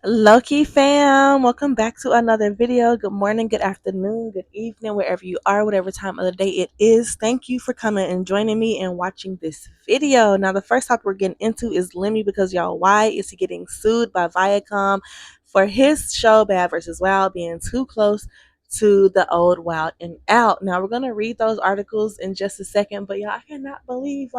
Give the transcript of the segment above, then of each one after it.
LowkeyFam, welcome back to another video. Good morning, good afternoon, good evening, wherever you are, whatever time of the day it is. Thank you for coming and joining me and watching this video. Now, the first topic we're getting into is Lemmy because y'all, why is he getting sued by Viacom for his show Bad vs. Wild being too close to the old Wild and Out? Now, we're gonna read those articles in just a second, but y'all, I cannot believe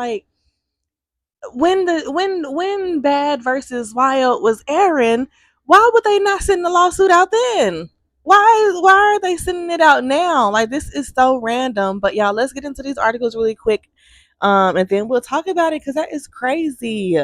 when Bad versus Wild was airing, why would they not send the lawsuit out then? Why are they sending it out now? Like, this is so random. But y'all, let's get into these articles really quick. And then we'll talk about it because that is crazy.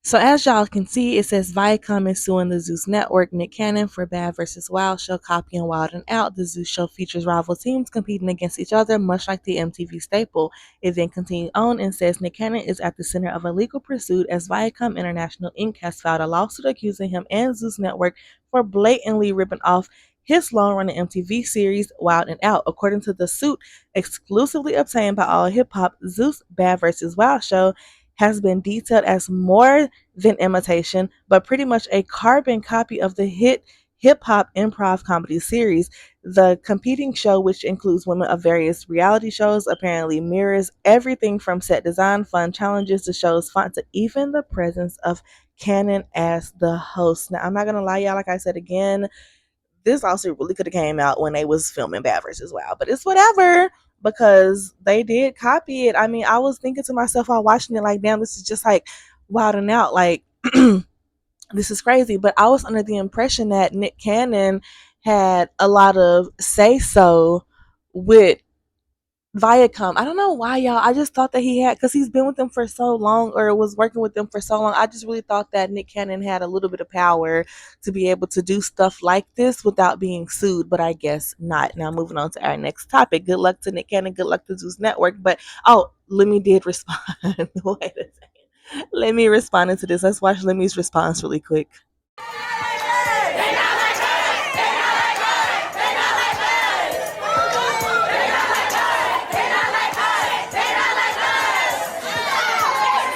So as y'all can see, it says Viacom is suing the Zeus network. Nick Cannon for Bad vs. Wild show copying Wild and Out. The Zeus show features rival teams competing against each other, much like the MTV staple. It then continues on and says Nick Cannon is at the center of a legal pursuit as Viacom International Inc. has filed a lawsuit accusing him and Zeus Network for blatantly ripping off his long-running MTV series Wild and Out. According to the suit, exclusively obtained by All Hip Hop, Zeus Bad vs. Wild show has been detailed as more than imitation, but pretty much a carbon copy of the hit hip hop improv comedy series. The competing show, which includes women of various reality shows, apparently mirrors everything from set design, fun challenges, to show's font, to even the presence of Cannon as the host. Now, I'm not gonna lie, y'all. Like I said again, this also really could have came out when they was filming Bad vs. Wild, but it's whatever because they did copy it. I mean, I was thinking to myself while watching it, like, damn, this is just like Wild and Out. Like, this is crazy. But I was under the impression that Nick Cannon had a lot of say so with Viacom. I don't know why, y'all. I just thought that he had, because he's been with them for so long, or was working with them for so long. I just really thought that Nick Cannon had a little bit of power to be able to do stuff like this without being sued, but I guess not. Now, moving on to our next topic. Good luck to Nick Cannon. Good luck to Zeus Network. But, oh, Lemmy did respond. Wait a second. Let me respond into this. Let's watch Lemmy's response really quick.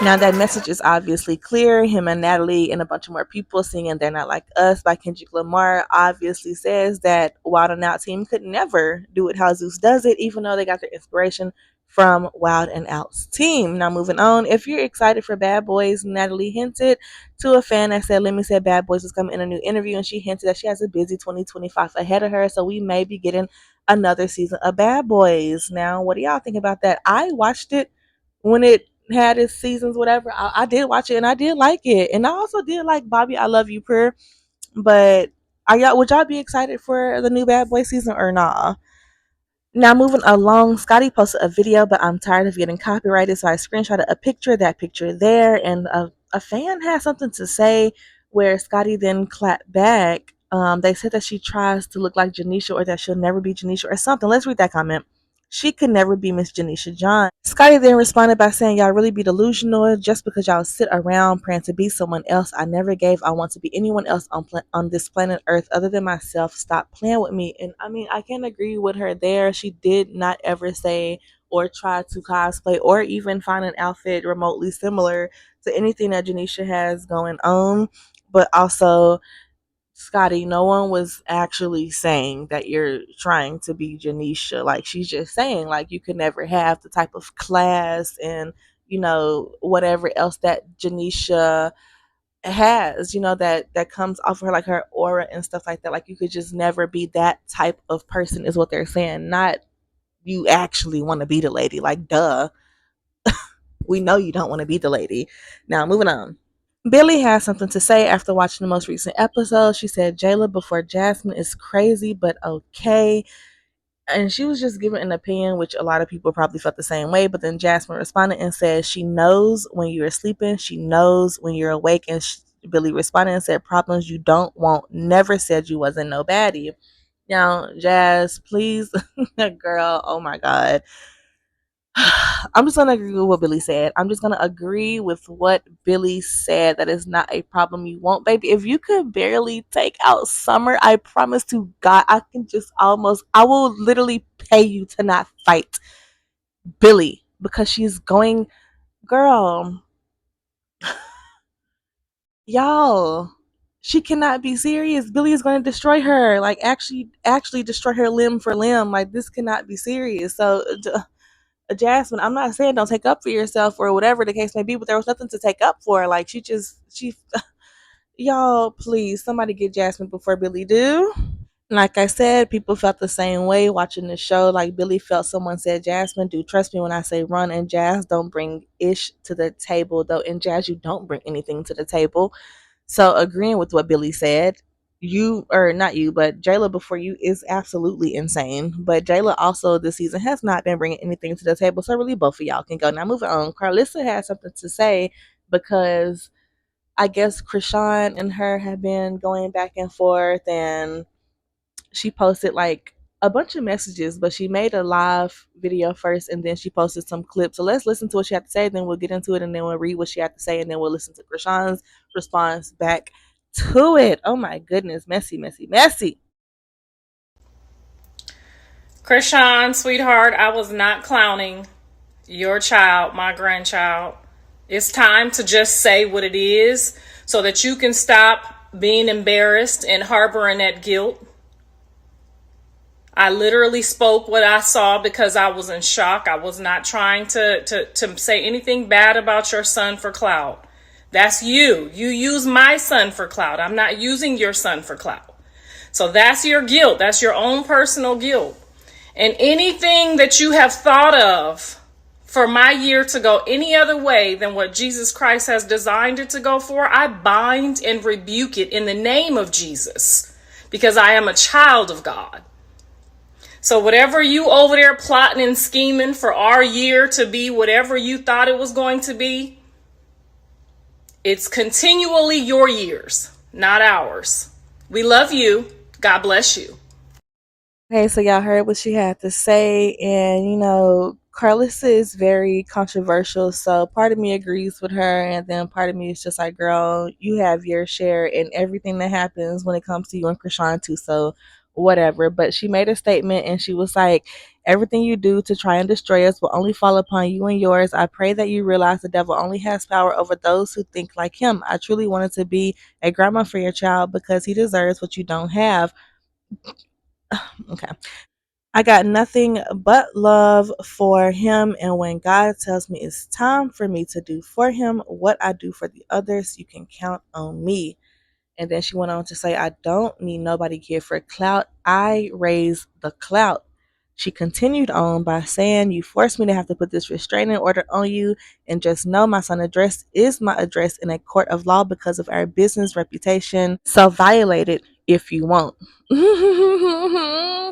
Now that message is obviously clear. Him and Natalie and a bunch of more people singing "They're Not Like Us" by Kendrick Lamar obviously says that Wild and Out team could never do it how Zeus does it, even though they got their inspiration from Wild and Out's team. Now, moving on. If you're excited for Bad Boys, Natalie hinted to a fan that said, "Let me say Bad Boys was coming in a new interview," and she hinted that she has a busy 2025 ahead of her, so we may be getting another season of Bad Boys. Now, what do y'all think about that? I watched it when it had its seasons, whatever. I did watch it and I did like it, and I also did like Bobby I Love You prayer. But would y'all be excited for the new Bad Boy season or nah? Now, moving along, Scotty posted a video, but I'm tired of getting copyrighted, so I screenshotted a picture, that picture there, and a fan had something to say where Scotty then clapped back. They said that she tries to look like Janisha, or that she'll never be Janisha, or something. Let's read that comment. She could never be Miss Janisha John. Scotty then responded by saying, "Y'all really be delusional just because y'all sit around praying to be someone else. I never gave I want to be anyone else on this planet Earth other than myself. Stop playing with me." And I mean, I can agree with her there. She did not ever say or try to cosplay or even find an outfit remotely similar to anything that Janisha has going on. But also, Scotty, no one was actually saying that you're trying to be Janisha. Like, she's just saying, like, you could never have the type of class and, whatever else that Janisha has, that comes off of her, like her aura and stuff like that. Like, you could just never be that type of person, is what they're saying. Not you actually want to be the lady. Like, duh. We know you don't want to be the lady. Now, moving on. Billy has something to say after watching the most recent episode. She said Jayla before Jasmine is crazy, but okay. And she was just giving an opinion, which a lot of people probably felt the same way. But then Jasmine responded and said she knows when you're sleeping. She knows when you're awake. And Billy responded and said, "Problems you don't want. Never said you wasn't no baddie." Now, Jazz, please, girl, oh my God. I'm just gonna agree with what Billy said. I'm just gonna agree with what Billy said. That is not a problem you want, baby. If you could barely take out summer, I promise to God, I can just I will literally pay you to not fight Billy because she's going, girl, y'all. She cannot be serious. Billy is going to destroy her. Like actually destroy her limb for limb. Like this cannot be serious. So Jasmine, I'm not saying don't take up for yourself or whatever the case may be, but there was nothing to take up for. Like she y'all please somebody get Jasmine before Billy do. Like I said, people felt the same way watching the show. Like Billy felt someone said, Jasmine, do trust me when I say run and Jazz don't bring ish to the table, though in Jazz you don't bring anything to the table. So agreeing with what Billy said, you or not you, but Jayla before you is absolutely insane. But Jayla also this season has not been bringing anything to the table. So really both of y'all can go. Now moving on. Carlissa has something to say because I guess Chrisean and her have been going back and forth and she posted like a bunch of messages, but she made a live video first and then she posted some clips. So let's listen to what she had to say, then we'll get into it and then we'll read what she had to say and then we'll listen to Krishan's response back to it. Oh my goodness, messy, messy, messy. Chrisean, sweetheart, I was not clowning your child, my grandchild. It's time to just say what it is so that you can stop being embarrassed and harboring that guilt. I literally spoke what I saw because I was in shock. I was not trying to say anything bad about your son for clout. That's you. You use my son for clout. I'm not using your son for clout. So that's your guilt. That's your own personal guilt. And anything that you have thought of for my year to go any other way than what Jesus Christ has designed it to go for, I bind and rebuke it in the name of Jesus because I am a child of God. So whatever you over there plotting and scheming for our year to be whatever you thought it was going to be, it's continually your years, not ours. We love you. God bless you. Okay, so y'all heard what she had to say, and Carlissa is very controversial. So part of me agrees with her, and then part of me is just like, girl, you have your share in everything that happens when it comes to you and Chrisean too. So whatever. But she made a statement, and she was like, everything you do to try and destroy us will only fall upon you and yours. I pray that you realize the devil only has power over those who think like him. I truly wanted to be a grandma for your child because he deserves what you don't have. Okay. I got nothing but love for him. And when God tells me it's time for me to do for him what I do for the others, you can count on me. And then she went on to say, I don't need nobody here for clout. I raise the clout. She continued on by saying, you forced me to have to put this restraining order on you. And just know my son's address is my address in a court of law because of our business reputation. So violate it if you want.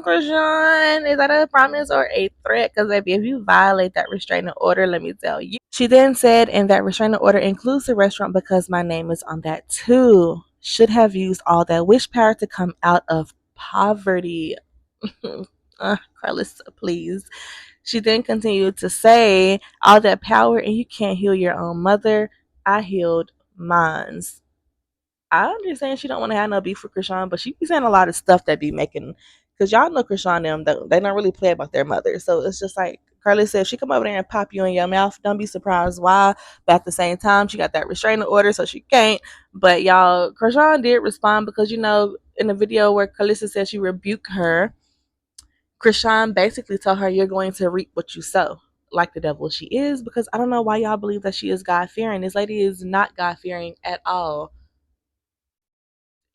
Chrisean, is that a promise or a threat? Because if you violate that restraining order, let me tell you. She then said, and that restraining order includes the restaurant because my name is on that too. Should have used all that wish power to come out of poverty. Carlissa, please. She then continued to say, all that power and you can't heal your own mother. I healed mine's. I understand she don't want to have no beef with Chrisean, but she be saying a lot of stuff that be making, because y'all know Chrisean them, they don't really play about their mother. So it's just like Carly said, if she come over there and pop you in your mouth, don't be surprised why. But at the same time, she got that restraining order, so she can't. But y'all, Chrisean did respond because in the video where Carlissa said she rebuked her, Chrisean basically told her, you're going to reap what you sow, like the devil she is, because I don't know why y'all believe that she is God fearing. This lady is not God fearing at all.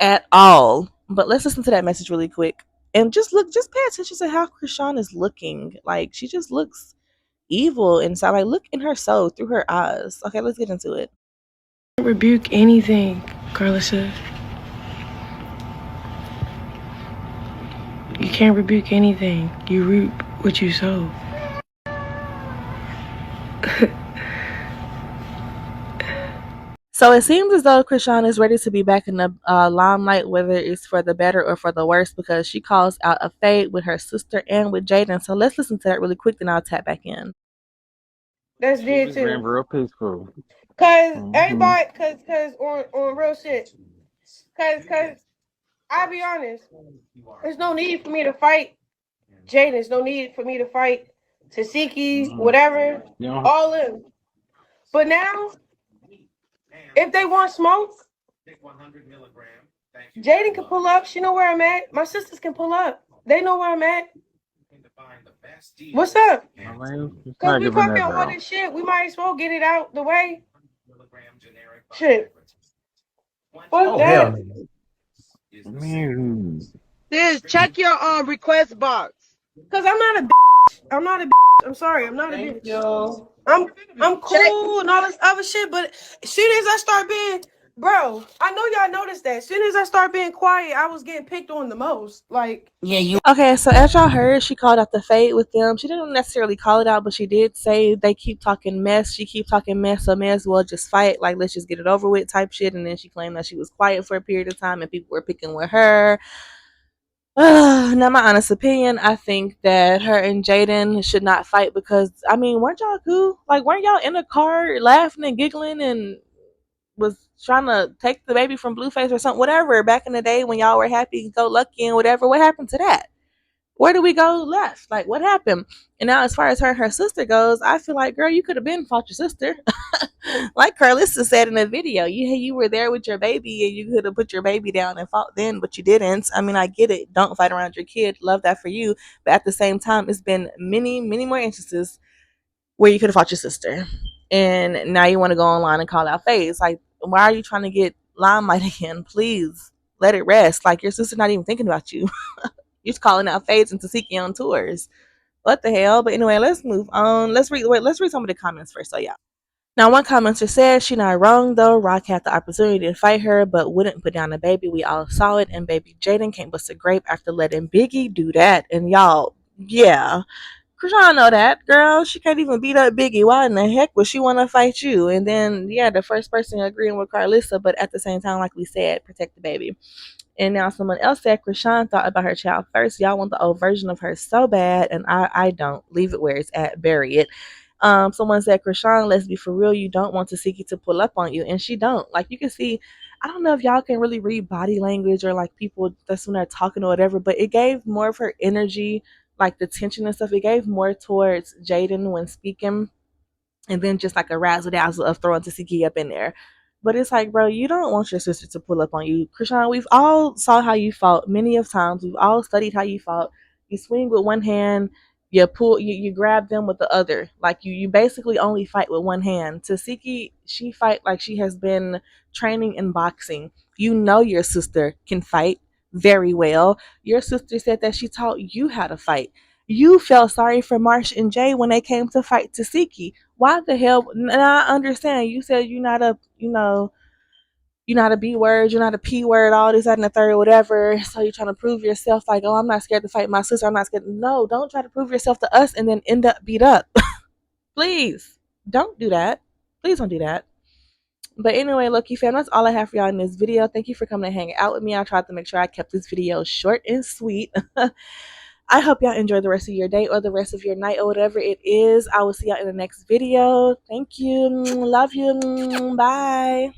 At all. But let's listen to that message really quick. And just pay attention to how Chrisean is looking. Like she just looks evil inside. Like look in her soul through her eyes. Okay, let's get into it. Rebuke anything, Carlissa. You can't rebuke anything. You reap what you sow. So it seems as though Chrisean is ready to be back in the limelight, whether it's for the better or for the worse, because she calls out a fade with her sister and with Jaden. So let's listen to that really quick, then I'll tap back in. That's dead It's been too. real peaceful. Cause Hmm. everybody, cause on real shit. Cause I'll be honest. There's no need for me to fight Jaden. There's no need for me to fight Tasiki, Hmm. whatever, You know, all them. But now, if they want smoke, Jaden can pull up. She know where I'm at. My sisters can pull up. They know where I'm at. What's up? I mean, it's Cause not we giving talking that all down. this shit. We might as well get it out the way. Shit. Fuck Oh hell that. no. I mean, Sis, check your request box. Cause I'm not a bitch. I'm not a bitch. I'm sorry. I'm not a Thank bitch. you. I'm Check. cool and all this other shit, but as soon as I start being, bro, I know y'all noticed that. As soon as I start being quiet, I was getting picked on the most. Like, Okay, so as y'all heard, she called out the fade with them. She didn't necessarily call it out, but she did say they keep talking mess. She keep talking mess, so may as well just fight. Like, let's just get it over with type shit. And then she claimed that she was quiet for a period of time and people were picking with her. Now, my honest opinion, I think that her and Jaden should not fight because, I mean, weren't y'all cool? Like, weren't y'all in a car laughing and giggling and was trying to take the baby from Blueface or something, whatever, back in the day when y'all were happy, go lucky and whatever? What happened to that? Where do we go left? Like, what happened? And now, as far as her and her sister goes, I feel like, girl, you could have been fought your sister. Like Carlissa said in the video, you were there with your baby and you could have put your baby down and fought then, but you didn't. I mean, I get it. Don't fight around your kid. Love that for you. But at the same time, it's been many, many more instances where you could have fought your sister. And now you want to go online and call out FaZe. Like, why are you trying to get limelight again? Please let it rest. Like, your sister's not even thinking about you. You're just calling out FaZe and Tasiki on tours. What the hell? But anyway, let's move on. Let's read some of the comments first. So yeah. Now, one commenter said, she not wrong though. Rock had the opportunity to fight her, but wouldn't put down the baby. We all saw it, and baby Jaden can't bust a grape after letting Biggie do that. And y'all, yeah, Chrisean know that girl. She can't even beat up Biggie. Why in the heck would she want to fight you? And then, yeah, the first person agreeing with Carlissa, but at the same time, like we said, protect the baby. And now someone else said Chrisean thought about her child first. Y'all want the old version of her so bad, and I don't. Leave it where it's at. Bury it. Someone said, Chrisean, let's be for real. You don't want Tasiki to pull up on you, and she don't. Like, you can see, I don't know if y'all can really read body language or like people that's when they're talking or whatever, but it gave more of her energy, like the tension and stuff. It gave more towards Jaden when speaking, and then just like a razzle dazzle of throwing Tasiki up in there. But it's like, bro, you don't want your sister to pull up on you. Chrisean, we've all saw how you fought many of times. We've all studied how you fought. You swing with one hand, you grab them with the other. Like you basically only fight with one hand. Tasiki, she fight like she has been training in boxing. You know your sister can fight very well. Your sister said that she taught you how to fight. You felt sorry for Marsh and Jay when they came to fight Tasiki. Why the hell? And I understand. You said you're not a, you're not a B word, you're not a P word, all this, that, and the third, whatever. So you're trying to prove yourself like, oh, I'm not scared to fight my sister. I'm not scared. No, don't try to prove yourself to us and then end up beat up. Please don't do that. Please don't do that. But anyway, LowkeyFam, that's all I have for y'all in this video. Thank you for coming and hanging out with me. I tried to make sure I kept this video short and sweet. I hope y'all enjoy the rest of your day or the rest of your night or whatever it is. I will see y'all in the next video. Thank you. Love you. Bye.